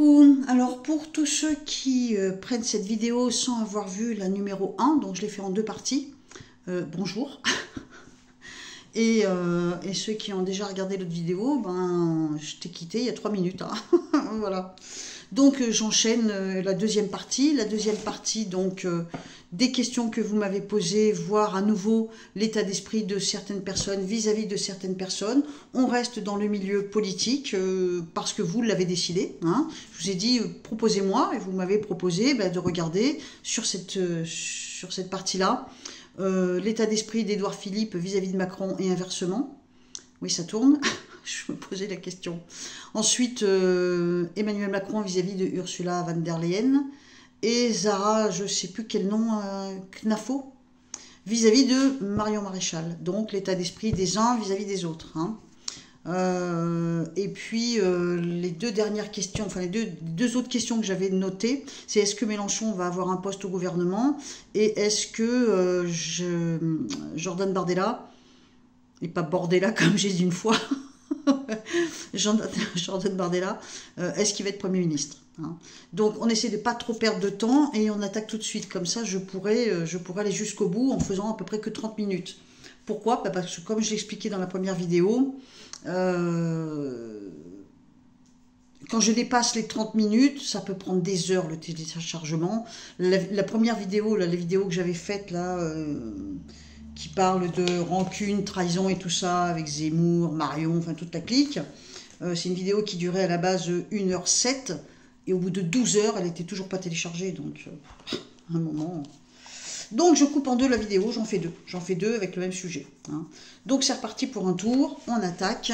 Coucou, alors pour tous ceux qui prennent cette vidéo sans avoir vu la numéro 1, donc je l'ai fait en deux parties, bonjour. Et ceux qui ont déjà regardé l'autre vidéo, ben je t'ai quitté il y a 3 minutes, hein. Voilà. Donc j'enchaîne la deuxième partie. La deuxième partie, donc des questions que vous m'avez posées, voir à nouveau l'état d'esprit de certaines personnes vis-à-vis de certaines personnes. On reste dans le milieu politique parce que vous l'avez décidé, hein. Je vous ai dit proposez-moi et vous m'avez proposé de regarder sur cette partie-là l'état d'esprit d'Édouard Philippe vis-à-vis de Macron et inversement. Oui, ça tourne. Je me posais la question. Ensuite, Emmanuel Macron vis-à-vis de Ursula von der Leyen. Et Zara, je ne sais plus quel nom, Knafo, vis-à-vis de Marion Maréchal. Donc, l'état d'esprit des uns vis-à-vis des autres, hein. Et puis, les deux dernières questions, enfin les deux autres questions que j'avais notées, c'est est-ce que Mélenchon va avoir un poste au gouvernement et est-ce que Jordan Bardella, et pas Bordella comme j'ai dit une fois, Jordan Bardella, est-ce qu'il va être Premier ministre, hein. Donc on essaie de pas trop perdre de temps et on attaque tout de suite, comme ça je pourrais aller jusqu'au bout en faisant à peu près que 30 minutes. Pourquoi? Parce que comme je l'expliquais dans la première vidéo, quand je dépasse les 30 minutes, ça peut prendre des heures le téléchargement. La première vidéo, la vidéo que j'avais faite là, qui parle de rancune, trahison et tout ça, avec Zemmour, Marion, enfin toute la clique, c'est une vidéo qui durait à la base 1h07, et au bout de 12 heures, elle n'était toujours pas téléchargée, donc à un moment... Donc je coupe en deux la vidéo, j'en fais deux avec le même sujet, hein. Donc c'est reparti pour un tour, on attaque.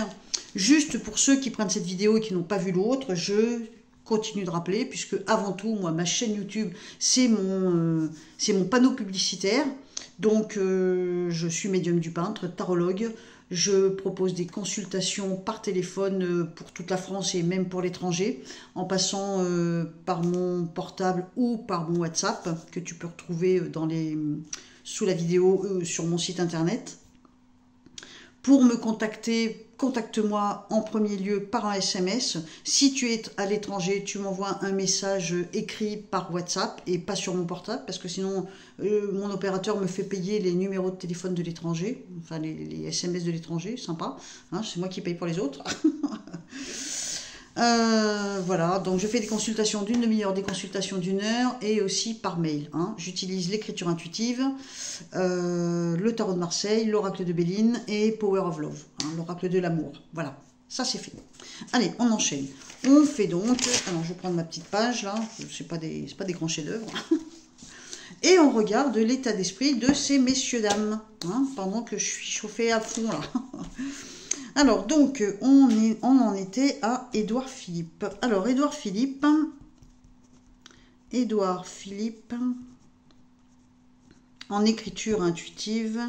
Juste pour ceux qui prennent cette vidéo et qui n'ont pas vu l'autre, je continue de rappeler, puisque avant tout, moi, ma chaîne YouTube, c'est mon panneau publicitaire. Donc je suis médium du peintre, tarologue. Je propose des consultations par téléphone pour toute la France et même pour l'étranger, en passant par mon portable ou par mon WhatsApp, que tu peux retrouver sous la vidéo sur mon site internet. Pour me contacter, contacte-moi en premier lieu par un SMS. Si tu es à l'étranger, tu m'envoies un message écrit par WhatsApp et pas sur mon portable, parce que sinon mon opérateur me fait payer les numéros de téléphone de l'étranger, enfin les SMS de l'étranger, sympa, hein, c'est moi qui paye pour les autres. Voilà, donc je fais des consultations d'une demi-heure, des consultations d'une heure et aussi par mail, hein. J'utilise l'écriture intuitive, le tarot de Marseille, l'oracle de Béline et Power of Love, hein, l'oracle de l'amour. Voilà, ça c'est fait. Allez, on enchaîne. On fait donc, alors je vais prendre ma petite page là, c'est pas des grands chefs-d'œuvre. Et on regarde l'état d'esprit de ces messieurs-dames, hein, pendant que je suis chauffée à fond là. Alors, donc, on en était à Édouard Philippe. Alors, Édouard Philippe, en écriture intuitive,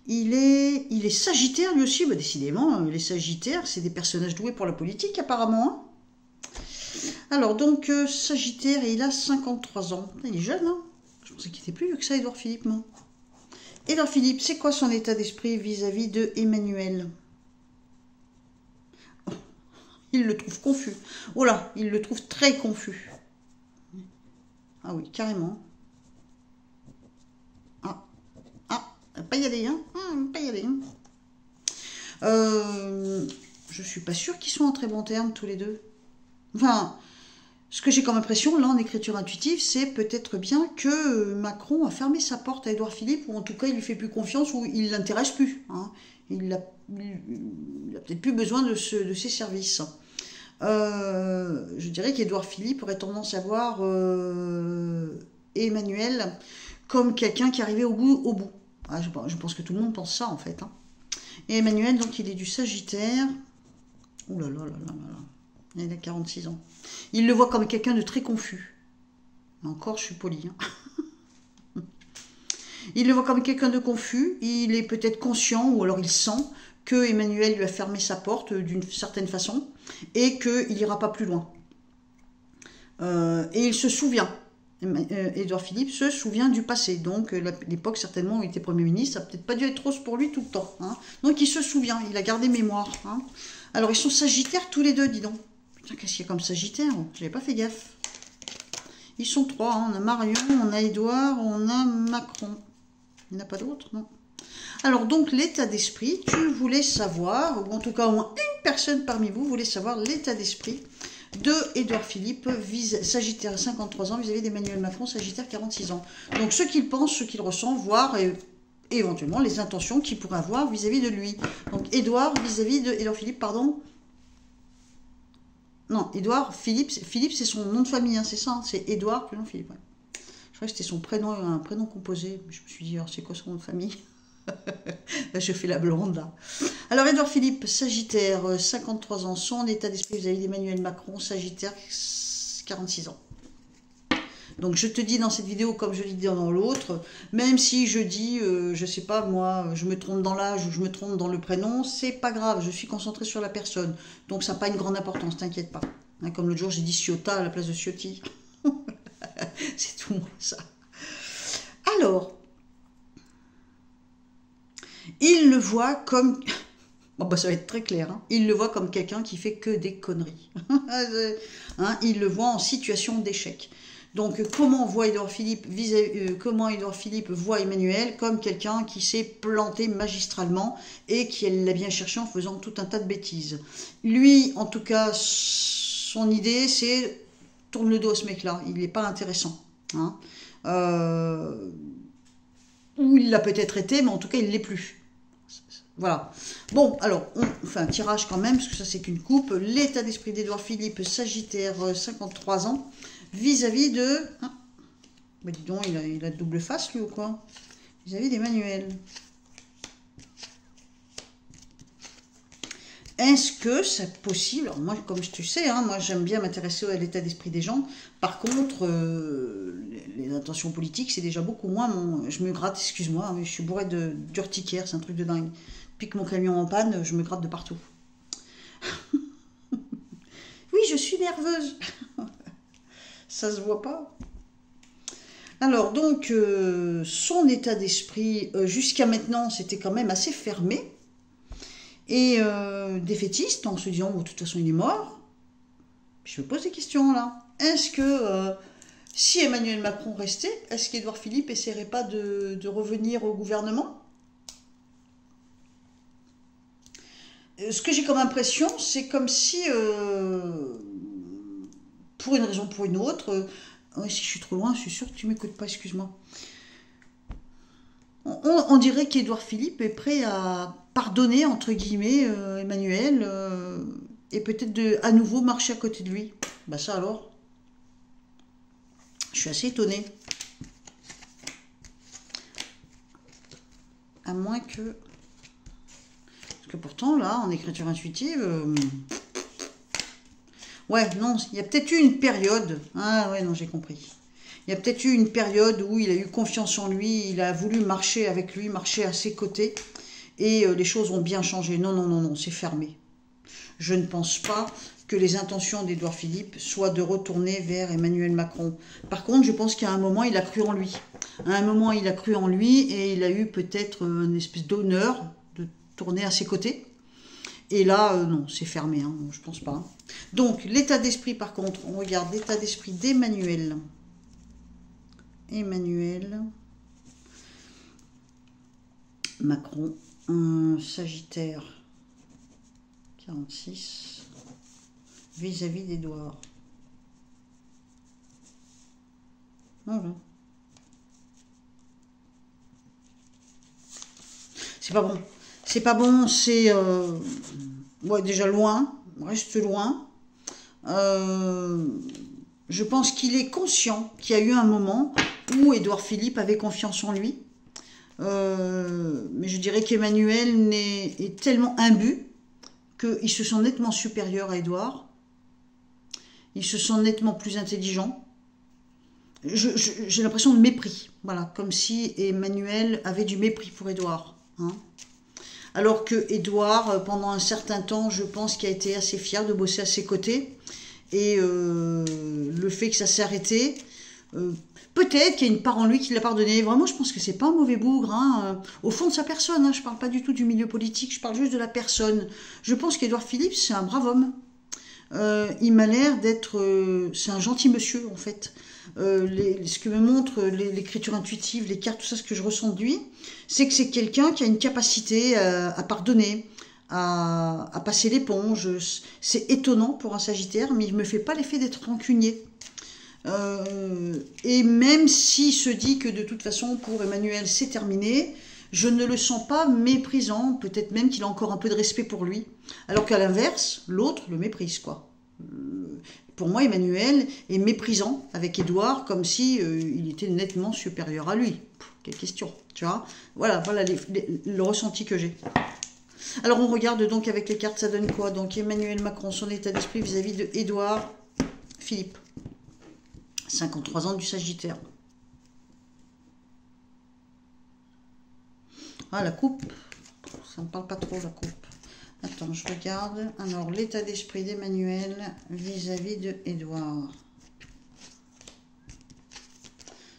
il est sagittaire lui aussi. Bah, décidément, les sagittaires, c'est des personnages doués pour la politique, apparemment, hein. Alors, donc, sagittaire, et il a 53 ans. Il est jeune, hein. Je pensais qu'il était plus vieux que ça, Édouard Philippe, moi. Édouard Philippe, c'est quoi son état d'esprit vis-à-vis de Emmanuel ? Il le trouve confus. Oh là, il le trouve très confus. Ah oui, carrément. Pas y aller, hein. Pas y aller, hein. Je suis pas sûre qu'ils sont en très bons termes, tous les deux. Enfin, ce que j'ai comme impression, là, en écriture intuitive, c'est peut-être bien que Macron a fermé sa porte à Édouard Philippe, ou en tout cas, il lui fait plus confiance, ou il l'intéresse plus, hein. Il a peut-être plus besoin de ses services. Je dirais qu'Édouard Philippe aurait tendance à voir Emmanuel comme quelqu'un qui arrivait au bout. Ah, je pense que tout le monde pense ça en fait, hein. Et Emmanuel, donc il est du Sagittaire. Ouh là là là là là. Il a 46 ans. Il le voit comme quelqu'un de très confus. Encore, je suis polie, hein. Il le voit comme quelqu'un de confus. Il est peut-être conscient, ou alors il sent que Emmanuel lui a fermé sa porte d'une certaine façon et qu'il n'ira pas plus loin. Et il se souvient, Édouard Philippe se souvient du passé, donc l'époque certainement où il était Premier ministre, ça n'a peut-être pas dû être rose pour lui tout le temps, hein. Donc il se souvient, il a gardé mémoire, hein. Alors ils sont sagittaires tous les deux, dis donc. Putain, qu'est-ce qu'il y a comme Sagittaire? J'avais pas fait gaffe. Ils sont trois, hein. On a Marion, on a Édouard, on a Macron. Il n'y en a pas d'autres, non? Alors donc l'état d'esprit, tu voulais savoir, ou en tout cas au moins une personne parmi vous voulait savoir l'état d'esprit de Édouard Philippe, Sagittaire 53 ans, vis-à-vis d'Emmanuel Macron, Sagittaire 46 ans. Donc ce qu'il pense, ce qu'il ressent, voire et éventuellement les intentions qu'il pourrait avoir vis-à-vis de lui. Donc Édouard vis-à-vis de Édouard Philippe, pardon. Non, Édouard Philippe, Philippe c'est son nom de famille, hein, c'est ça, hein, c'est Édouard, plus non Philippe. Ouais. Je crois que c'était son prénom, un prénom composé. Je me suis dit, alors c'est quoi son nom de famille? Là, je fais la blonde, là. Alors, Édouard Philippe, Sagittaire, 53 ans, son état d'esprit vis-à-vis d'Emmanuel Macron, Sagittaire, 46 ans. Donc, je te dis dans cette vidéo, comme je l'ai dit dans l'autre, même si je dis, je sais pas, moi, je me trompe dans l'âge ou je me trompe dans le prénom, c'est pas grave, je suis concentrée sur la personne. Donc, ça n'a pas une grande importance, t'inquiète pas. Hein, comme l'autre jour, j'ai dit Ciotat à la place de Ciotti. C'est tout, moi, ça. Alors... il le voit comme... Bon, bah, ça va être très clair. Hein. Il le voit comme quelqu'un qui fait que des conneries. Hein, il le voit en situation d'échec. Donc, comment voit Édouard Philippe, comment Édouard Philippe voit Emmanuel comme quelqu'un qui s'est planté magistralement et qui l'a bien cherché en faisant tout un tas de bêtises. Lui, en tout cas, son idée, c'est tourne le dos à ce mec-là. Il n'est pas intéressant. Hein. Ou il l'a peut-être été, mais en tout cas, il ne l'est plus. Voilà. Bon, alors, on fait un tirage quand même, parce que ça, c'est qu'une coupe. L'état d'esprit d'Édouard Philippe, Sagittaire, 53 ans, vis-à-vis de... Ah, bah dis donc, il a double face, lui, ou quoi? Vis-à-vis d'Emmanuel. Est-ce que c'est possible? Alors moi, comme tu sais, hein, moi j'aime bien m'intéresser à l'état d'esprit des gens. Par contre, les intentions politiques, c'est déjà beaucoup moins mon... Je me gratte, excuse-moi, mais je suis bourrée d'urticaire, c'est un truc de dingue. Depuis que mon camion en panne, je me gratte de partout. Oui, je suis nerveuse. Ça se voit pas. Alors, donc, son état d'esprit, jusqu'à maintenant, c'était quand même assez fermé. Et défaitiste, en se disant, bon, de toute façon, il est mort. Je me pose des questions, là. Est-ce que, si Emmanuel Macron restait, est-ce qu'Édouard Philippe essaierait pas de revenir au gouvernement? Ce que j'ai comme impression, c'est comme si, pour une raison ou pour une autre, si je suis trop loin, je suis sûre que tu m'écoutes pas, excuse-moi. On dirait qu'Édouard Philippe est prêt à pardonner, entre guillemets, Emmanuel, et peut-être à nouveau marcher à côté de lui. Bah ça alors, je suis assez étonnée. À moins que... Parce que pourtant, là, en écriture intuitive... Ouais, non, il y a peut-être eu une période... Ah ouais, non, j'ai compris. Il y a peut-être eu une période où il a eu confiance en lui, il a voulu marcher avec lui, marcher à ses côtés, et les choses ont bien changé. Non, non, non, non, c'est fermé. Je ne pense pas que les intentions d'Édouard Philippe soient de retourner vers Emmanuel Macron. Par contre, je pense qu'à un moment, il a cru en lui. À un moment, il a cru en lui, et il a eu peut-être une espèce d'honneur de tourner à ses côtés. Et là, non, c'est fermé, hein, je pense pas. Donc, l'état d'esprit, par contre, on regarde l'état d'esprit d'Emmanuel. Emmanuel Macron, un Sagittaire 46 vis-à-vis d'Édouard. Voilà. C'est pas bon. C'est pas bon, c'est... ouais, déjà loin, reste loin. Je pense qu'il est conscient qu'il y a eu un moment où Édouard Philippe avait confiance en lui. Mais je dirais qu'Emmanuel est tellement imbu qu'il se sent nettement supérieur à Édouard. Il se sent nettement plus intelligent. J'ai l'impression de mépris. Voilà, comme si Emmanuel avait du mépris pour Édouard. Hein. Alors que Édouard, pendant un certain temps, je pense qu'il a été assez fier de bosser à ses côtés. Et le fait que ça s'est arrêté, peut-être qu'il y a une part en lui qui l'a pardonné. Vraiment, je pense que c'est pas un mauvais bougre. Hein. Au fond de sa personne, hein. Je parle pas du tout du milieu politique, je parle juste de la personne. Je pense qu'Édouard Philippe, c'est un brave homme. il m'a l'air d'être... c'est un gentil monsieur, en fait. Ce que me montre l'écriture intuitive, les cartes, tout ça, ce que je ressens de lui, c'est que c'est quelqu'un qui a une capacité à pardonner, à passer l'éponge. C'est étonnant pour un Sagittaire, mais il ne me fait pas l'effet d'être rancunier. Et même s'il se dit que de toute façon, pour Emmanuel, c'est terminé, je ne le sens pas méprisant, peut-être même qu'il a encore un peu de respect pour lui. Alors qu'à l'inverse, l'autre le méprise, quoi. Pour moi, Emmanuel est méprisant avec Édouard, comme si il était nettement supérieur à lui. Pff, quelle question, tu vois. Voilà le ressenti que j'ai. Alors, on regarde donc avec les cartes, ça donne quoi? Donc, Emmanuel Macron, son état d'esprit vis-à-vis de Édouard Philippe. 53 ans du Sagittaire. Ah, la coupe. Ça ne me parle pas trop, la coupe. Attends, je regarde. Alors, l'état d'esprit d'Emmanuel vis-à-vis de Édouard.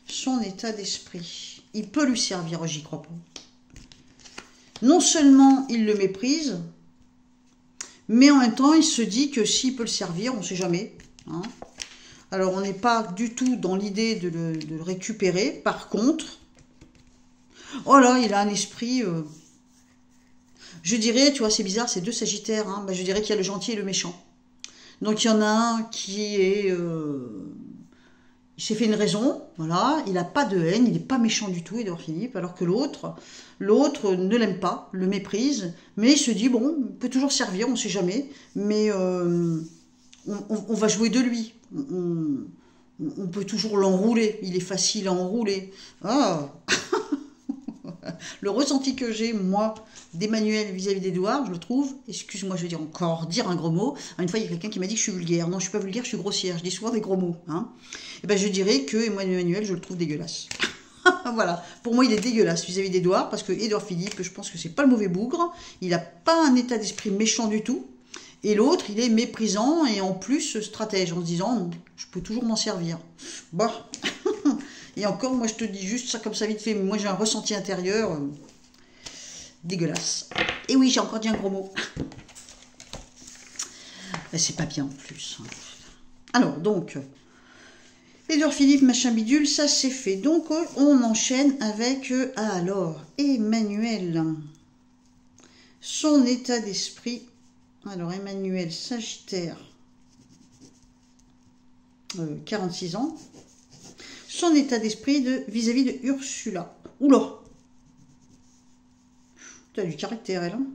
Son état d'esprit. Il peut lui servir, j'y crois pas. Non seulement il le méprise, mais en même temps, il se dit que s'il peut le servir, on ne sait jamais. Hein. Alors, on n'est pas du tout dans l'idée de le récupérer. Par contre, oh là, il a un esprit... je dirais, tu vois, c'est bizarre, c'est deux Sagittaires. Hein, je dirais qu'il y a le gentil et le méchant. Donc, il y en a un qui est... il s'est fait une raison, voilà. Il n'a pas de haine, il n'est pas méchant du tout, Édouard Philippe. Alors que l'autre ne l'aime pas, le méprise. Mais il se dit, bon, on peut toujours servir, on ne sait jamais. Mais on va jouer de lui. On peut toujours l'enrouler. Il est facile à enrouler. Ah. Le ressenti que j'ai, moi, d'Emmanuel vis-à-vis d'Édouard, je le trouve, excuse-moi, je vais dire un gros mot. Une fois, il y a quelqu'un qui m'a dit que je suis vulgaire. Non, je ne suis pas vulgaire, je suis grossière. Je dis souvent des gros mots. Hein. Et ben, je dirais que Emmanuel, je le trouve dégueulasse. Voilà. Pour moi, il est dégueulasse vis-à-vis d'Édouard, parce que Édouard Philippe, je pense que c'est pas le mauvais bougre. Il n'a pas un état d'esprit méchant du tout. Et l'autre, il est méprisant et en plus stratège, en se disant, je peux toujours m'en servir. Bon. Et encore, moi, je te dis juste ça comme ça vite fait, mais moi, j'ai un ressenti intérieur dégueulasse. Et oui, j'ai encore dit un gros mot. C'est pas bien en plus. Alors, donc, Édouard Philippe, machin bidule, ça c'est fait. Donc, on enchaîne avec, alors, Emmanuel. Son état d'esprit. Alors, Emmanuel, Sagittaire, 46 ans. Son état d'esprit vis-à-vis de Ursula. Oula! T'as du caractère, elle. Hein,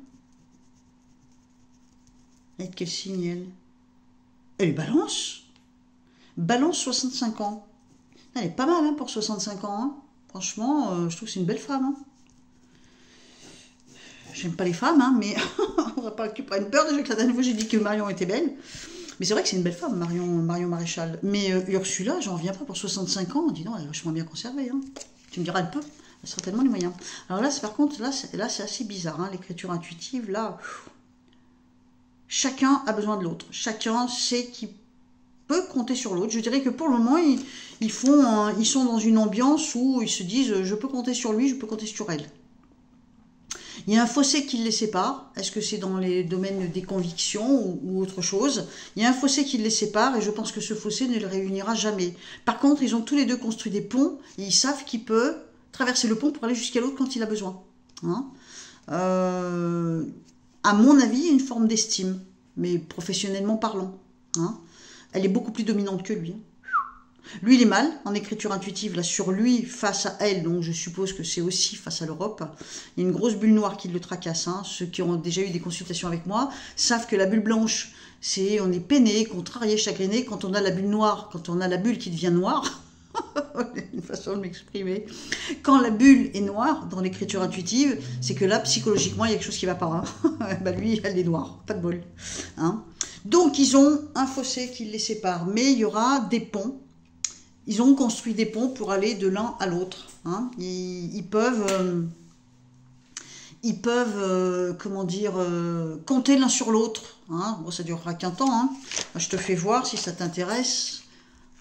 et de quel signe, elle? Elle est Balance. Balance, 65 ans. Elle est pas mal hein, pour 65 ans. Hein. Franchement, je trouve que c'est une belle femme. Hein. J'aime pas les femmes, hein, mais on va pas que tu prennes peur. Déjà que la dernière fois, j'ai dit que Marion était belle. Mais c'est vrai que c'est une belle femme, Marion Maréchal. Mais Ursula, j'en reviens pas pour 65 ans. Dis donc, elle est vachement bien conservée. Hein. Tu me diras, elle peut. Elle a certainement les moyens. Alors là, par contre, là c'est assez bizarre. Hein, l'écriture intuitive, là, chacun a besoin de l'autre. Chacun sait qu'il peut compter sur l'autre. Je dirais que pour le moment, ils sont dans une ambiance où ils se disent, je peux compter sur lui, je peux compter sur elle. Il y a un fossé qui les sépare. Est-ce que c'est dans les domaines des convictions ou autre chose? Il y a un fossé qui les sépare et je pense que ce fossé ne les réunira jamais. Par contre, ils ont tous les deux construit des ponts et ils savent qu'il peut traverser le pont pour aller jusqu'à l'autre quand il a besoin. Hein, à mon avis, il y a une forme d'estime, mais professionnellement parlant. Hein, elle est beaucoup plus dominante que lui. Lui, il est mal en écriture intuitive, là, sur lui, face à elle, donc je suppose que c'est aussi face à l'Europe. Il y a une grosse bulle noire qui le tracasse. Hein. Ceux qui ont déjà eu des consultations avec moi savent que la bulle blanche, on est peiné, contrarié, chagriné. Quand on a la bulle noire, quand on a la bulle qui devient noire, une façon de m'exprimer. Quand la bulle est noire dans l'écriture intuitive, c'est que là, psychologiquement, il y a quelque chose qui ne va pas. Hein. Bah, lui, elle est noire, pas de bol. Hein. Donc, ils ont un fossé qui les sépare, mais il y aura des ponts. Ils ont construit des ponts pour aller de l'un à l'autre. Hein. Ils peuvent comment dire, compter l'un sur l'autre. Hein. Bon, ça durera qu'un temps. Hein. Je te fais voir si ça t'intéresse.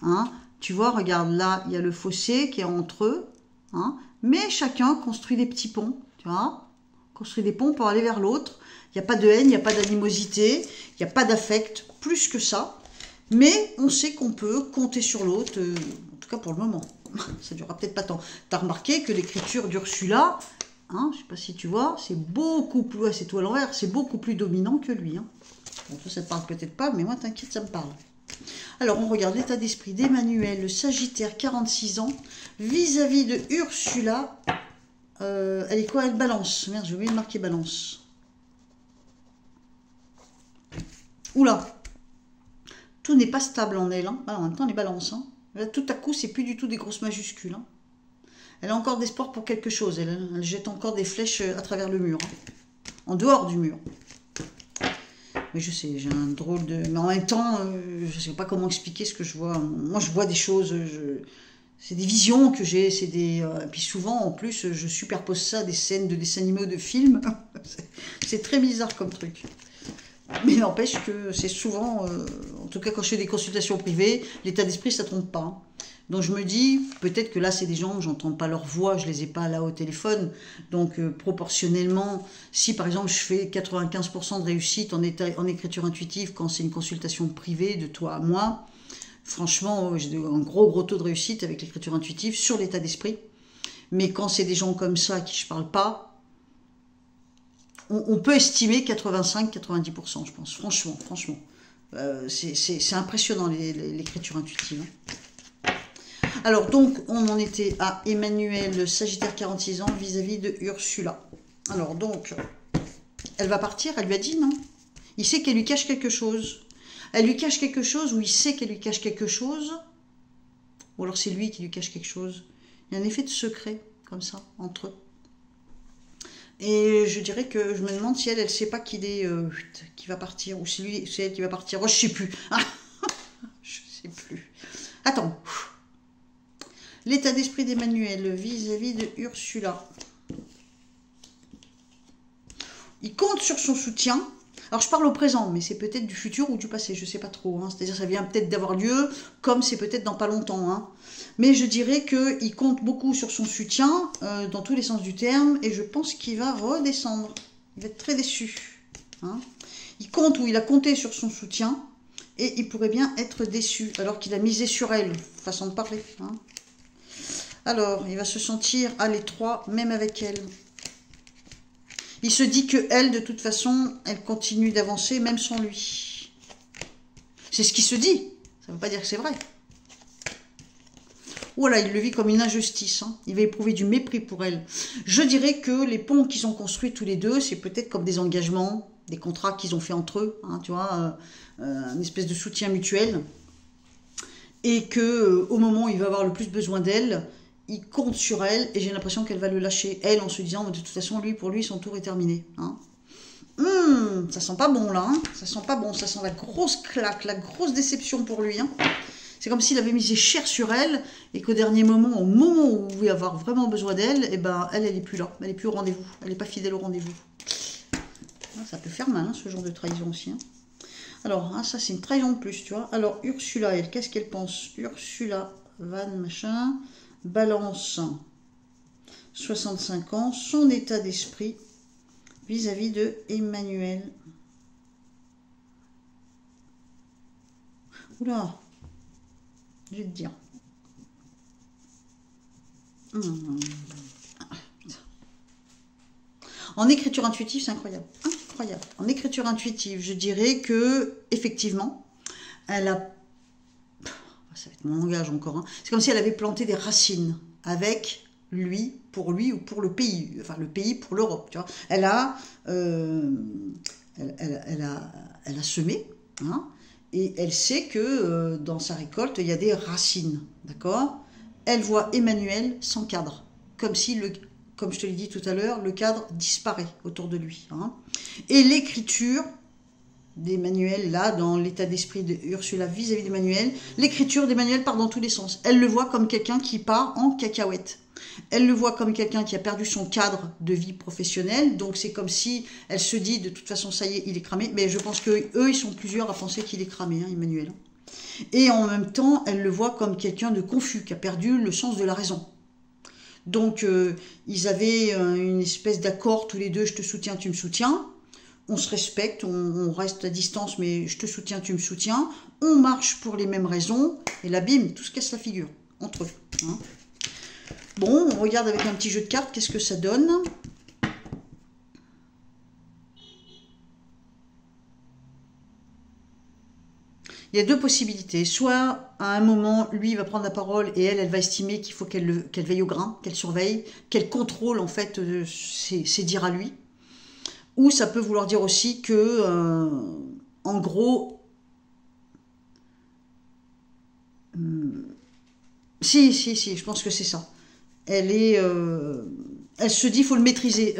Hein. Tu vois, regarde, là, il y a le fossé qui est entre eux. Hein. Mais chacun construit des petits ponts. Tu vois, construit des ponts pour aller vers l'autre. Il n'y a pas de haine, il n'y a pas d'animosité, il n'y a pas d'affect, plus que ça. Mais on sait qu'on peut compter sur l'autre, en tout cas pour le moment. Ça durera peut-être pas tant. Tu as remarqué que l'écriture d'Ursula, hein, je ne sais pas si tu vois, c'est beaucoup plus, ouais, c'est tout à l'envers, c'est beaucoup plus dominant que lui. Hein. Bon, ça ne te parle peut-être pas, mais moi, t'inquiète, ça me parle. Alors, on regarde l'état d'esprit d'Emmanuel, le Sagittaire, 46 ans, vis-à-vis de Ursula. Elle est quoi? Elle balance. Merde, j'ai oublié de marquer balance. Oula! Tout n'est pas stable en elle. Hein. Alors, en même temps, les balances. Hein. Là, tout à coup, c'est plus du tout des grosses majuscules. Hein. Elle a encore d'espoir pour quelque chose. Elle jette encore des flèches à travers le mur. Hein. En dehors du mur. Mais je sais, j'ai un drôle de... Mais en même temps, je ne sais pas comment expliquer ce que je vois. Moi, je vois des choses... C'est des visions que j'ai. C'est des... Et puis souvent, en plus, je superpose ça à des scènes de dessins animés ou de films. C'est très bizarre comme truc. Mais n'empêche que c'est souvent... en tout cas, quand je fais des consultations privées, l'état d'esprit, ça ne trompe pas. Hein. Donc je me dis, peut-être que là, c'est des gens, j'entends pas leur voix, je les ai pas là au téléphone. Donc proportionnellement, si par exemple je fais 95% de réussite en écriture intuitive quand c'est une consultation privée de toi à moi, franchement, j'ai un gros taux de réussite avec l'écriture intuitive sur l'état d'esprit. Mais quand c'est des gens comme ça à qui je parle pas, on peut estimer 85-90%, je pense. Franchement. C'est impressionnant l'écriture intuitive. Hein. Alors, donc, on en était à Emmanuel, Sagittaire, 46 ans, vis-à-vis de Ursula. Alors, donc, elle va partir, elle lui a dit non. Il sait qu'elle lui cache quelque chose. Elle lui cache quelque chose, ou il sait qu'elle lui cache quelque chose, ou alors c'est lui qui lui cache quelque chose. Il y a un effet de secret, comme ça, entre eux. Et je dirais que je me demande si elle ne sait pas qu'il est qui va partir, ou c'est elle qui va partir. Oh, je ne sais plus. Ah, je ne sais plus. Attends. L'état d'esprit d'Emmanuel vis-à-vis de Ursula. Il compte sur son soutien. Alors, je parle au présent, mais c'est peut-être du futur ou du passé, je ne sais pas trop. Hein. C'est-à-dire ça vient peut-être d'avoir lieu, comme c'est peut-être dans pas longtemps. Hein. Mais je dirais qu'il compte beaucoup sur son soutien, dans tous les sens du terme, et je pense qu'il va redescendre. Il va être très déçu. Hein. Il compte ou il a compté sur son soutien, et il pourrait bien être déçu, alors qu'il a misé sur elle, façon de parler. Hein. Alors, il va se sentir à l'étroit, même avec elle. Il se dit que elle, de toute façon, elle continue d'avancer, même sans lui. C'est ce qu'il se dit. Ça ne veut pas dire que c'est vrai. Voilà, il le vit comme une injustice. Hein. Il va éprouver du mépris pour elle. Je dirais que les ponts qu'ils ont construits tous les deux, c'est peut-être comme des engagements, des contrats qu'ils ont fait entre eux. Hein, tu vois, une espèce de soutien mutuel. Et que au moment où il va avoir le plus besoin d'elle, il compte sur elle et j'ai l'impression qu'elle va le lâcher. Elle, en se disant, de toute façon, pour lui, son tour est terminé. Hein. Ça sent pas bon, là. Hein. Ça sent pas bon. Ça sent la grosse claque, la grosse déception pour lui. Hein. C'est comme s'il avait misé cher sur elle et qu'au dernier moment, au moment où il va avoir vraiment besoin d'elle, eh ben, elle n'est plus là. Elle n'est plus au rendez-vous. Elle n'est pas fidèle au rendez-vous. Ça peut faire mal, hein, ce genre de trahison aussi. Hein. Alors, hein, ça, c'est une trahison de plus, tu vois. Alors, Ursula, elle, qu'est-ce qu'elle pense? Ursula, Van, machin... Balance, 65 ans, son état d'esprit vis-à-vis de Emmanuel. Oula, je vais te dire. En écriture intuitive, c'est incroyable. Incroyable. En écriture intuitive, je dirais que, effectivement, elle a... Ça va être mon langage encore. Hein. C'est comme si elle avait planté des racines avec lui ou pour le pays. Enfin, le pays pour l'Europe. Tu vois. Elle a semé. Hein, et elle sait que dans sa récolte, il y a des racines. D'accord. Elle voit Emmanuel sans cadre. Comme si, comme je te l'ai dit tout à l'heure, le cadre disparaît autour de lui. Hein. Et l'écriture... d'Emmanuel, là, dans l'état d'esprit de Ursula vis-à-vis d'Emmanuel, l'écriture d'Emmanuel part dans tous les sens. Elle le voit comme quelqu'un qui part en cacahuète. Elle le voit comme quelqu'un qui a perdu son cadre de vie professionnelle, donc c'est comme si elle se dit, de toute façon, ça y est, il est cramé, mais je pense qu'eux, ils sont plusieurs à penser qu'il est cramé, hein, Emmanuel. Et en même temps, elle le voit comme quelqu'un de confus, qui a perdu le sens de la raison. Donc, ils avaient une espèce d'accord, tous les deux, je te soutiens, tu me soutiens, on se respecte, on reste à distance, mais je te soutiens, tu me soutiens. On marche pour les mêmes raisons. Et là, bim, tout se casse la figure, entre eux. Hein. Bon, on regarde avec un petit jeu de cartes, qu'est-ce que ça donne? Il y a deux possibilités. Soit, à un moment, lui, il va prendre la parole et elle va estimer qu'il faut qu'elle veille au grain, qu'elle surveille, qu'elle contrôle, en fait, ses dires à lui. Ou ça peut vouloir dire aussi que, en gros... si, je pense que c'est ça. Elle se dit, il faut le maîtriser.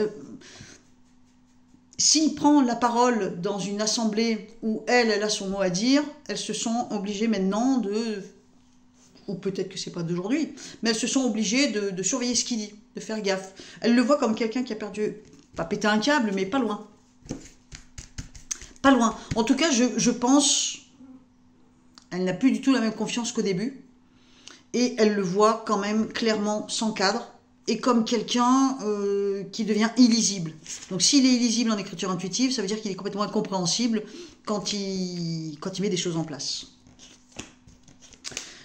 S'il prend la parole dans une assemblée où elle a son mot à dire, elle se sent obligée maintenant de, ou peut-être que c'est pas d'aujourd'hui, mais elles se sont obligées de surveiller ce qu'il dit, de faire gaffe. Elle le voit comme quelqu'un qui a perdu, pas pété un câble, mais pas loin. Pas loin. En tout cas, je pense, elle n'a plus du tout la même confiance qu'au début, et elle le voit quand même clairement sans cadre, et comme quelqu'un qui devient illisible. Donc s'il est illisible en écriture intuitive, ça veut dire qu'il est complètement incompréhensible quand il met des choses en place.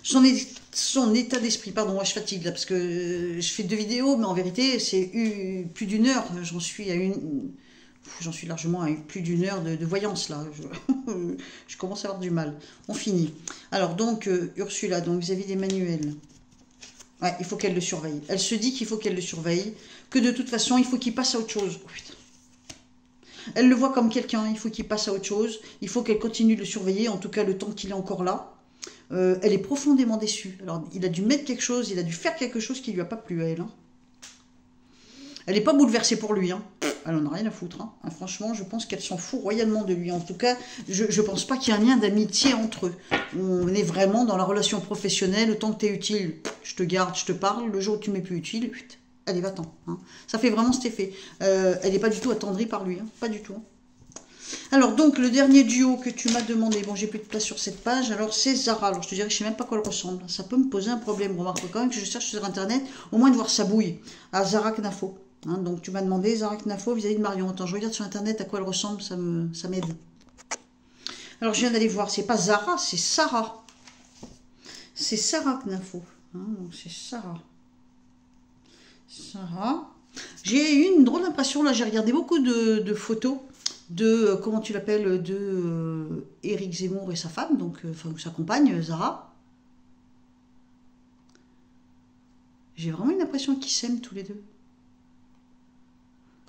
Son état d'esprit, pardon, moi je fatigue là, parce que je fais 2 vidéos, mais en vérité c'est plus d'1 heure, j'en suis largement à plus d'1 heure de voyance là, je commence à avoir du mal. On finit. Alors donc Ursula, donc vis-à-vis d'Emmanuel. Ouais, il faut qu'elle le surveille. Elle se dit qu'il faut qu'elle le surveille, que de toute façon, il faut qu'il passe à autre chose. Oh, putain. Elle le voit comme quelqu'un, il faut qu'il passe à autre chose, il faut qu'elle continue de le surveiller, en tout cas le temps qu'il est encore là. Elle est profondément déçue. Alors, il a dû mettre quelque chose, il a dû faire quelque chose qui ne lui a pas plu à elle. Hein. Elle n'est pas bouleversée pour lui. Hein. Elle n'en a rien à foutre. Hein. Franchement, je pense qu'elle s'en fout royalement de lui. En tout cas, je ne pense pas qu'il y ait un lien d'amitié entre eux. On est vraiment dans la relation professionnelle. Autant que tu es utile, je te garde, je te parle. Le jour où tu m'es plus utile, allez, va-t'en. Hein. Ça fait vraiment cet effet. Elle n'est pas du tout attendrie par lui. Hein. Pas du tout. Hein. Alors, donc, le dernier duo que tu m'as demandé, bon, j'ai plus de place sur cette page, alors c'est Zara. Alors, je te dirais que je ne sais même pas à quoi elle ressemble. Ça peut me poser un problème. Remarque quand même que je cherche sur Internet, au moins de voir sa bouille. À Zara Knafo. Hein, donc, tu m'as demandé Zara Knafo vis-à-vis de Marion. Attends, je regarde sur Internet à quoi elle ressemble, ça m'aide. Alors, je viens d'aller voir, c'est pas Zara, c'est Sarah. C'est Sarah Knafo. Hein, donc, c'est Sarah. Sarah. J'ai eu une drôle d'impression, là, j'ai regardé beaucoup de photos de, comment tu l'appelles, de Éric Zemmour et sa femme, donc, enfin, sa compagne, Zara. J'ai vraiment une impression qu'ils s'aiment tous les deux.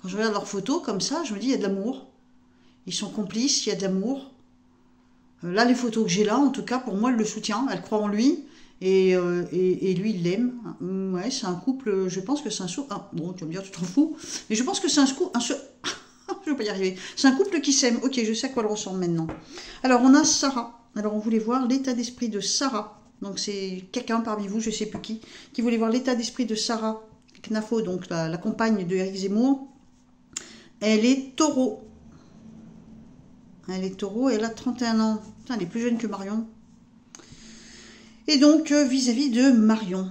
Quand je regarde leurs photos comme ça, je me dis, il y a de l'amour. Ils sont complices, il y a de l'amour. Là, les photos que j'ai là, en tout cas, pour moi, elle le soutient, elle croit en lui, et lui, il l'aime. Ouais, c'est un couple, je pense que c'est un... Ah, bon, tu vas me dire, tu t'en fous, mais je pense que c'est un couple... Je ne vais pas y arriver. C'est un couple qui s'aime. Ok, je sais à quoi elle ressemble maintenant. Alors, on a Sarah. Alors, on voulait voir l'état d'esprit de Sarah. Donc, c'est quelqu'un parmi vous, je ne sais plus qui voulait voir l'état d'esprit de Sarah Knafo, donc la compagne de Éric Zemmour. Elle est taureau. Elle est taureau et elle a 31 ans. Putain, elle est plus jeune que Marion. Et donc, vis-à-vis de Marion.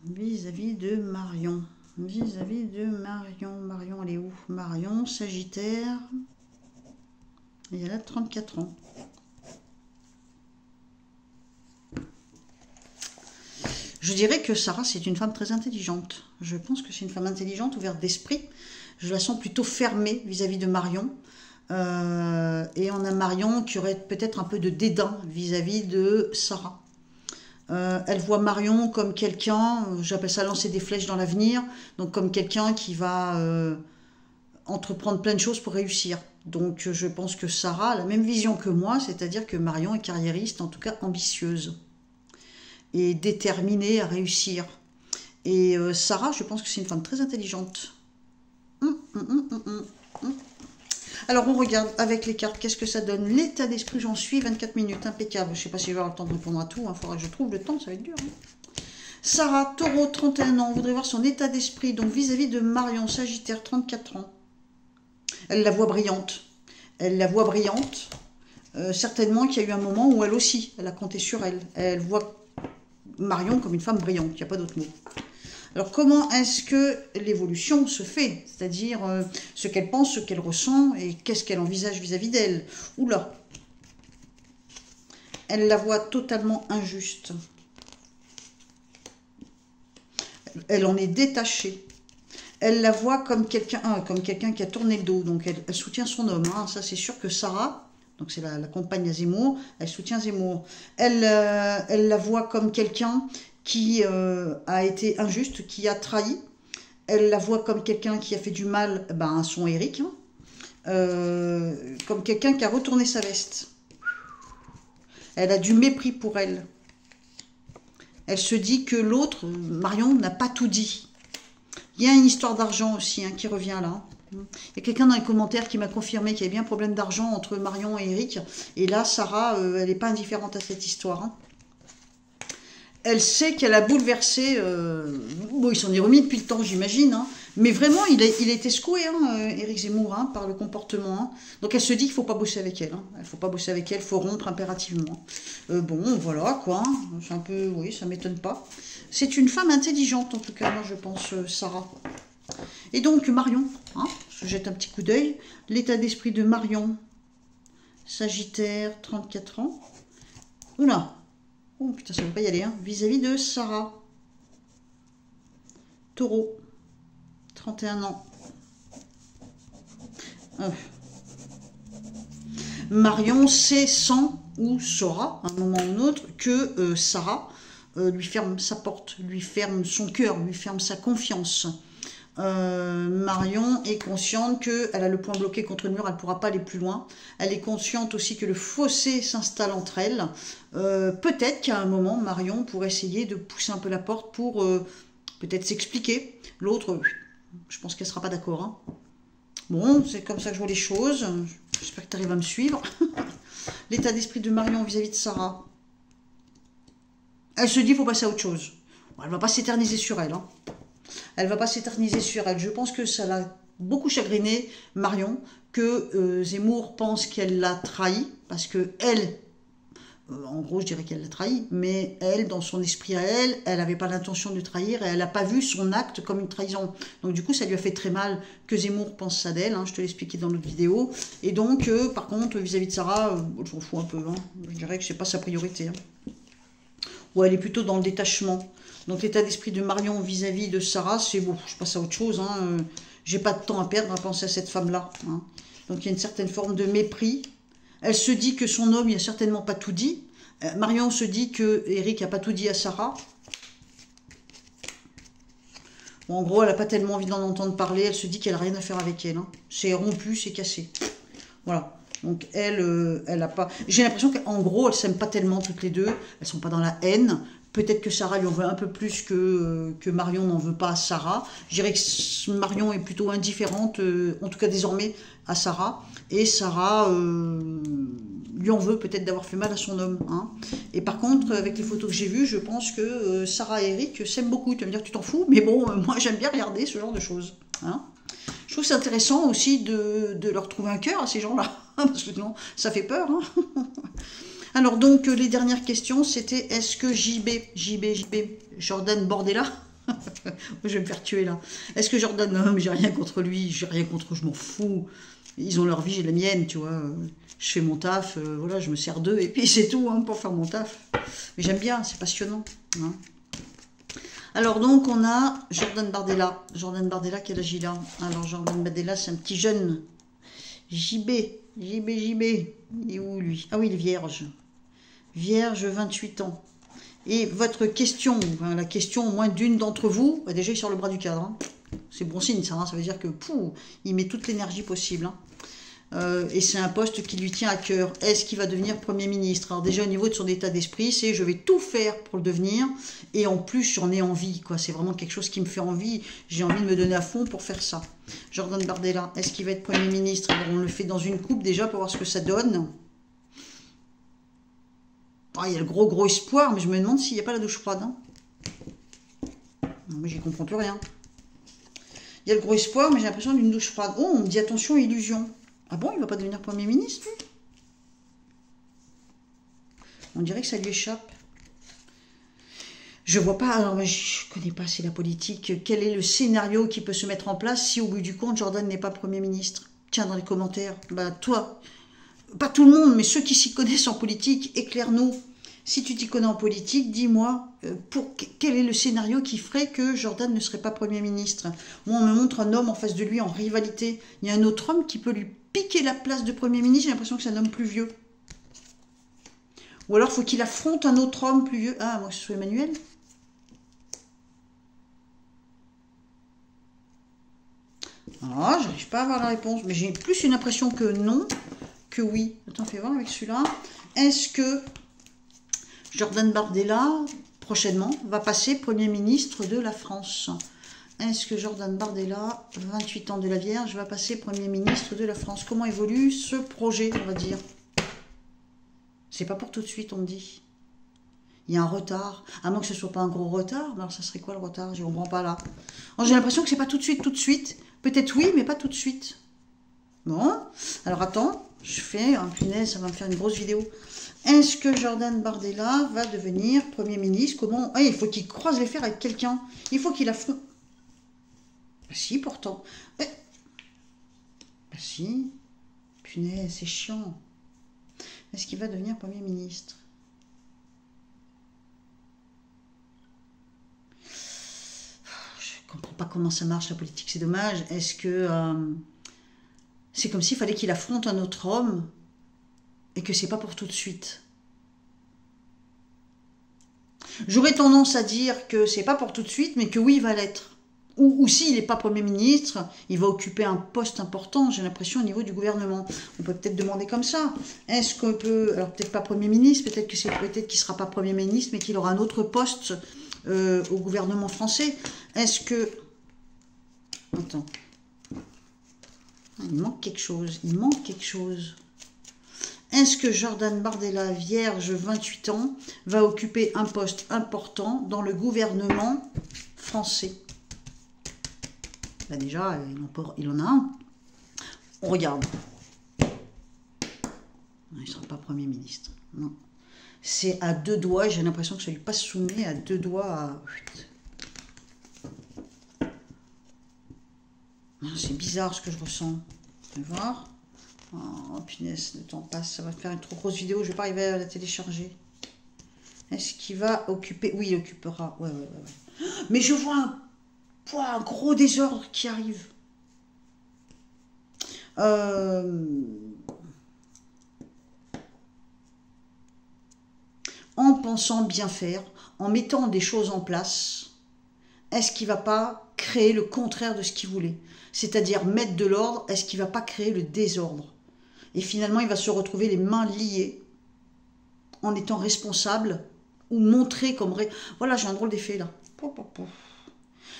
Vis-à-vis de Marion. Vis-à-vis de Marion. Marion, elle est où? Marion, Sagittaire. Et elle a 34 ans. Je dirais que Sarah, c'est une femme très intelligente. Je pense que c'est une femme intelligente, ouverte d'esprit. Je la sens plutôt fermée vis-à-vis de Marion. Et on a Marion qui aurait peut-être un peu de dédain vis-à-vis de Sarah. Elle voit Marion comme quelqu'un, j'appelle ça lancer des flèches dans l'avenir, donc comme quelqu'un qui va entreprendre plein de choses pour réussir. Donc je pense que Sarah a la même vision que moi, c'est-à-dire que Marion est carriériste, en tout cas ambitieuse, et déterminée à réussir. Et Sarah, je pense que c'est une femme très intelligente. Alors, on regarde avec les cartes, qu'est-ce que ça donne? L'état d'esprit, j'en suis, 24 minutes, impeccable. Je ne sais pas si je vais avoir le temps de répondre à tout, il faudra que je trouve le temps, ça va être dur. Hein. Sarah, taureau, 31 ans, on voudrait voir son état d'esprit, donc vis-à-vis de Marion, Sagittaire, 34 ans. Elle la voit brillante. Elle la voit brillante. Certainement qu'il y a eu un moment où elle aussi, elle a compté sur elle. Elle voit Marion comme une femme brillante, il n'y a pas d'autre mot. Alors, comment est-ce que l'évolution se fait? C'est-à-dire ce qu'elle pense, ce qu'elle ressent et qu'est-ce qu'elle envisage vis-à-vis d'elle. Oula! Elle la voit totalement injuste. Elle en est détachée. Elle la voit comme quelqu'un qui a tourné le dos. Donc, elle soutient son homme. Hein. Ça, c'est sûr que Sarah, donc c'est la compagne à Zemmour, elle soutient Zemmour. Elle la voit comme quelqu'un qui a été injuste, qui a trahi. Elle la voit comme quelqu'un qui a fait du mal à son Eric. Hein. Comme quelqu'un qui a retourné sa veste. Elle a du mépris pour elle. Elle se dit que l'autre, Marion, n'a pas tout dit. Il y a une histoire d'argent aussi qui revient là. Il y a quelqu'un dans les commentaires qui m'a confirmé qu'il y avait bien un problème d'argent entre Marion et Eric. Et là, Sarah, elle n'est pas indifférente à cette histoire. Hein. Elle sait qu'elle a bouleversé... bon, il s'en est remis depuis le temps, j'imagine. Hein. Mais vraiment, il a été secoué, Éric Zemmour, par le comportement. Hein. Donc elle se dit qu'il ne faut pas bosser avec elle. Hein. Il ne faut pas bosser avec elle, il faut rompre impérativement. Bon, voilà, quoi. C'est un peu... Oui, ça ne m'étonne pas. C'est une femme intelligente, en tout cas, moi, je pense, Sarah. Et donc, Marion, je jette un petit coup d'œil. L'état d'esprit de Marion, Sagittaire, 34 ans. Oula. Oh putain, ça ne veut pas y aller, vis-à-vis de Sarah. Taureau, 31 ans. Marion sait, sent ou saura, à un moment ou un autre, que Sarah lui ferme sa porte, lui ferme son cœur, lui ferme sa confiance. Marion est consciente qu'elle a le point bloqué contre le mur, elle ne pourra pas aller plus loin. Elle est consciente aussi que le fossé s'installe entre elles. Peut-être qu'à un moment, Marion pourrait essayer de pousser un peu la porte pour peut-être s'expliquer. L'autre, je pense qu'elle ne sera pas d'accord. Hein. Bon, c'est comme ça que je vois les choses. J'espère que tu arrives à me suivre. L'état d'esprit de Marion vis-à-vis de Sarah. Elle se dit qu'il faut passer à autre chose. Bon, elle ne va pas s'éterniser sur elle. Hein. Elle ne va pas s'éterniser sur elle. Je pense que ça l'a beaucoup chagriné, Marion, que Zemmour pense qu'elle l'a trahi, parce que elle, en gros, je dirais qu'elle l'a trahi, mais elle, dans son esprit à elle, elle n'avait pas l'intention de trahir et elle n'a pas vu son acte comme une trahison. Donc du coup, ça lui a fait très mal que Zemmour pense ça d'elle, je te l'ai expliqué dans notre vidéo. Et donc, par contre, vis-à-vis de Sarah, je m'en fous un peu. Je dirais que ce n'est pas sa priorité. Ou elle est plutôt dans le détachement. Donc l'état d'esprit de Marion vis-à-vis de Sarah, c'est bon, je passe à autre chose. J'ai pas de temps à perdre à penser à cette femme-là. Donc il y a une certaine forme de mépris. Elle se dit que son homme, il n'a certainement pas tout dit. Marion se dit que Eric n'a pas tout dit à Sarah. Bon, en gros, elle n'a pas tellement envie d'en entendre parler. Elle se dit qu'elle n'a rien à faire avec elle. C'est rompu, c'est cassé. Voilà. Donc elle a pas... J'ai l'impression qu'en gros, elles ne s'aiment pas tellement toutes les deux. Elles ne sont pas dans la haine. Peut-être que Sarah lui en veut un peu plus que Marion n'en veut pas à Sarah. Je dirais que Marion est plutôt indifférente, en tout cas désormais, à Sarah. Et Sarah lui en veut peut-être d'avoir fait mal à son homme. Et par contre, avec les photos que j'ai vues, je pense que Sarah et Eric s'aiment beaucoup. Tu vas me dire, tu t'en fous, mais bon, moi j'aime bien regarder ce genre de choses. Je trouve que c'est intéressant aussi de leur trouver un cœur à ces gens-là. Parce que sinon, ça fait peur. Alors donc, les dernières questions, c'était est-ce que JB, Jordan Bordella, je vais me faire tuer là. Est-ce que Jordan, non, mais j'ai rien contre lui, j'ai rien contre eux, je m'en fous. Ils ont leur vie, j'ai la mienne, tu vois. Je fais mon taf, voilà, je me sers d'eux, et puis c'est tout pour faire mon taf. Mais j'aime bien, c'est passionnant. Alors donc, on a Jordan Bardella. Jordan Bardella, quel âge il a? Alors, Jordan Bardella, c'est un petit jeune. JB. Il est où lui? Ah oui, il est vierge. Vierge, 28 ans. Et votre question, la question au moins d'une d'entre vous, déjà il sort le bras du cadre. C'est bon signe ça, ça veut dire que il met toute l'énergie possible. Et c'est un poste qui lui tient à cœur. Est-ce qu'il va devenir Premier ministre? Alors déjà au niveau de son état d'esprit, c'est je vais tout faire pour le devenir. Et en plus j'en ai envie. C'est vraiment quelque chose qui me fait envie. J'ai envie de me donner à fond pour faire ça. Jordan Bardella, est-ce qu'il va être Premier ministre? Alors, on le fait dans une coupe déjà pour voir ce que ça donne. Il y a le gros espoir, mais je me demande s'il n'y a pas la douche froide. Non, mais j'y comprends plus rien. Il y a le gros espoir, mais j'ai l'impression d'une douche froide. Oh, on me dit attention, illusion. Ah bon, il ne va pas devenir Premier ministre, lui? On dirait que ça lui échappe. Je vois pas, alors mais je connais pas assez la politique, quel est le scénario qui peut se mettre en place si au bout du compte Jordan n'est pas Premier ministre? Tiens, dans les commentaires, bah toi, pas tout le monde, mais ceux qui s'y connaissent en politique, éclaire-nous. Si tu t'y connais en politique, dis-moi quel est le scénario qui ferait que Jordan ne serait pas Premier ministre. Moi, on me montre un homme en face de lui en rivalité. Il y a un autre homme qui peut lui piquer la place de Premier ministre, j'ai l'impression que c'est un homme plus vieux. Ou alors, faut qu'il affronte un autre homme plus vieux. Ah, moi, que ce soit Emmanuel. Ah, j'arrive pas à avoir la réponse. Mais j'ai plus une impression que non que oui. Attends, fais voir avec celui-là. Est-ce que Jordan Bardella, prochainement, va passer Premier ministre de la France? Est-ce que Jordan Bardella, 28 ans de la Vierge, va passer Premier ministre de la France? Comment évolue ce projet, on va dire? C'est pas pour tout de suite, on me dit. Il y a un retard. À moins que ce soit pas un gros retard. Alors, ça serait quoi le retard? Je comprends pas là. J'ai l'impression que c'est pas tout de suite, tout de suite. Peut-être oui, mais pas tout de suite. Bon. Alors, attends. Je fais un punaise, ça va me faire une grosse vidéo. Est-ce que Jordan Bardella va devenir Premier ministre? Comment? Ah, il faut qu'il croise les fers avec quelqu'un. Il faut qu'il affronte. Bah si, pourtant. Bah si. Punaise, c'est chiant. Est-ce qu'il va devenir Premier ministre? Je comprends pas comment ça marche la politique, c'est dommage. Est-ce que c'est comme s'il fallait qu'il affronte un autre homme et que c'est pas pour tout de suite? J'aurais tendance à dire que c'est pas pour tout de suite, mais que oui, il va l'être. Ou s'il n'est pas Premier ministre, il va occuper un poste important, j'ai l'impression, au niveau du gouvernement. On peut peut-être demander comme ça. Est-ce qu'on peut... Alors peut-être pas Premier ministre, peut-être qu'il ne sera pas Premier ministre, mais qu'il aura un autre poste au gouvernement français. Est-ce que... Attends. Il manque quelque chose. Il manque quelque chose. Est-ce que Jordan Bardella, vierge, 28 ans, va occuper un poste important dans le gouvernement français? Bah déjà, il en a un. On regarde. Il ne sera pas Premier ministre. Non. C'est à deux doigts. J'ai l'impression que ça lui passe sous le nez à deux doigts. C'est bizarre ce que je ressens. On va voir. Oh punaise, le temps passe. Ça va faire une trop grosse vidéo. Je ne vais pas arriver à la télécharger. Est-ce qu'il va occuper? Oui, il occupera. Ouais. Mais je vois un gros désordre qui arrive. En pensant bien faire, en mettant des choses en place, est-ce qu'il ne va pas créer le contraire de ce qu'il voulait? C'est-à-dire mettre de l'ordre, est-ce qu'il ne va pas créer le désordre? Et finalement, il va se retrouver les mains liées en étant responsable ou montré comme... Voilà, j'ai un drôle d'effet là.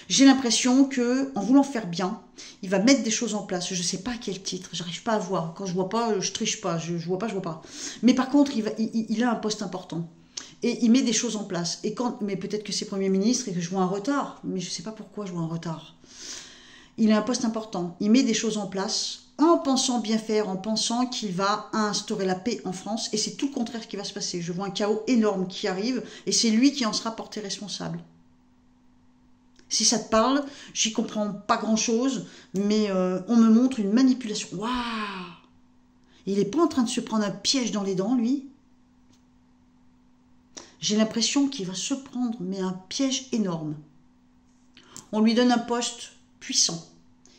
J'ai l'impression que, en voulant faire bien, il va mettre des choses en place. Je ne sais pas à quel titre, j'arrive pas à voir. Quand je vois pas, je triche pas. Je vois pas. Mais par contre, il a un poste important. Et il met des choses en place. Mais peut-être que c'est Premier ministre et que je vois un retard. Mais je ne sais pas pourquoi je vois un retard. Il a un poste important. Il met des choses en place en pensant bien faire, en pensant qu'il va instaurer la paix en France. Et c'est tout le contraire qui va se passer. Je vois un chaos énorme qui arrive et c'est lui qui en sera porté responsable. Si ça te parle, j'y comprends pas grand-chose, mais on me montre une manipulation. Waouh! Il n'est pas en train de se prendre un piège dans les dents, lui. J'ai l'impression qu'il va se prendre, mais un piège énorme. On lui donne un poste puissant.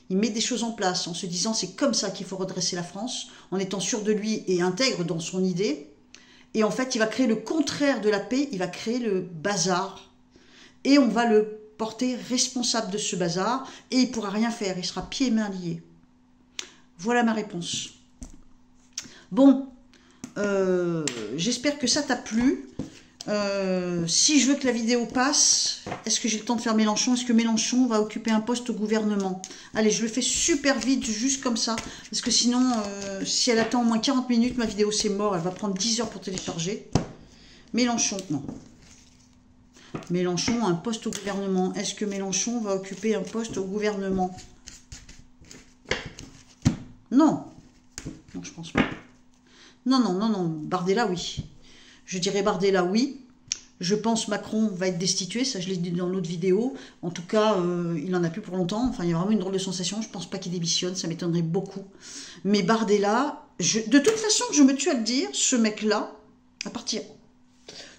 Il met des choses en place en se disant c'est comme ça qu'il faut redresser la France, en étant sûr de lui et intègre dans son idée. Et en fait, il va créer le contraire de la paix, il va créer le bazar. Et on va le porté responsable de ce bazar et il ne pourra rien faire, il sera pieds et mains liés. Voilà ma réponse. Bon, j'espère que ça t'a plu. Si je veux que la vidéo passe, est-ce que j'ai le temps de faire Mélenchon? Est-ce que Mélenchon va occuper un poste au gouvernement? Allez, je le fais super vite, juste comme ça, parce que sinon, si elle attend au moins 40 minutes, ma vidéo c'est mort, elle va prendre 10 heures pour télécharger. Mélenchon, non. Mélenchon, un poste au gouvernement. Est-ce que Mélenchon va occuper un poste au gouvernement? Non. Non, je pense pas. Non. Bardella, oui. Je dirais Bardella, oui. Je pense Macron va être destitué, ça je l'ai dit dans l'autre vidéo. En tout cas, il n'en a plus pour longtemps. Enfin, il y a vraiment une drôle de sensation. Je pense pas qu'il démissionne, ça m'étonnerait beaucoup. Mais Bardella, de toute façon, je me tue à le dire, ce mec-là, à partir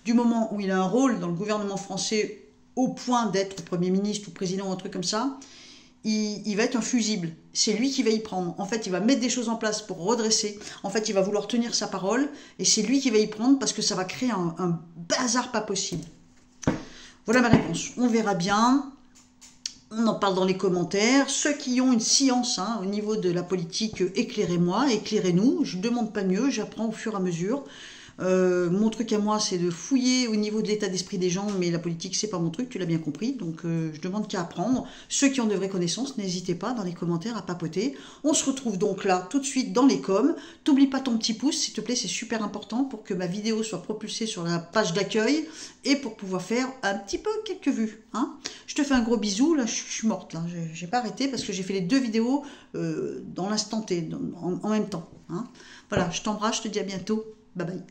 du moment où il a un rôle dans le gouvernement français au point d'être Premier ministre ou Président ou un truc comme ça, il va être un fusible. C'est lui qui va y prendre. En fait, il va mettre des choses en place pour redresser. En fait, il va vouloir tenir sa parole. Et c'est lui qui va y prendre parce que ça va créer un bazar pas possible. Voilà ma réponse. On verra bien. On en parle dans les commentaires. Ceux qui ont une science au niveau de la politique, éclairez-moi, éclairez-nous. Je ne demande pas mieux, j'apprends au fur et à mesure. Mon truc à moi, c'est de fouiller au niveau de l'état d'esprit des gens, mais la politique, c'est pas mon truc, tu l'as bien compris, donc je demande qu'à apprendre. Ceux qui ont de vraies connaissances, n'hésitez pas dans les commentaires à papoter. On se retrouve donc là tout de suite dans les coms. T'oublie pas ton petit pouce, s'il te plaît, c'est super important pour que ma vidéo soit propulsée sur la page d'accueil et pour pouvoir faire un petit peu quelques vues. Je te fais un gros bisou, là je suis morte, là j'ai pas arrêté parce que j'ai fait les 2 vidéos dans l'instant T, en même temps. Voilà, je t'embrasse, je te dis à bientôt. Bye bye.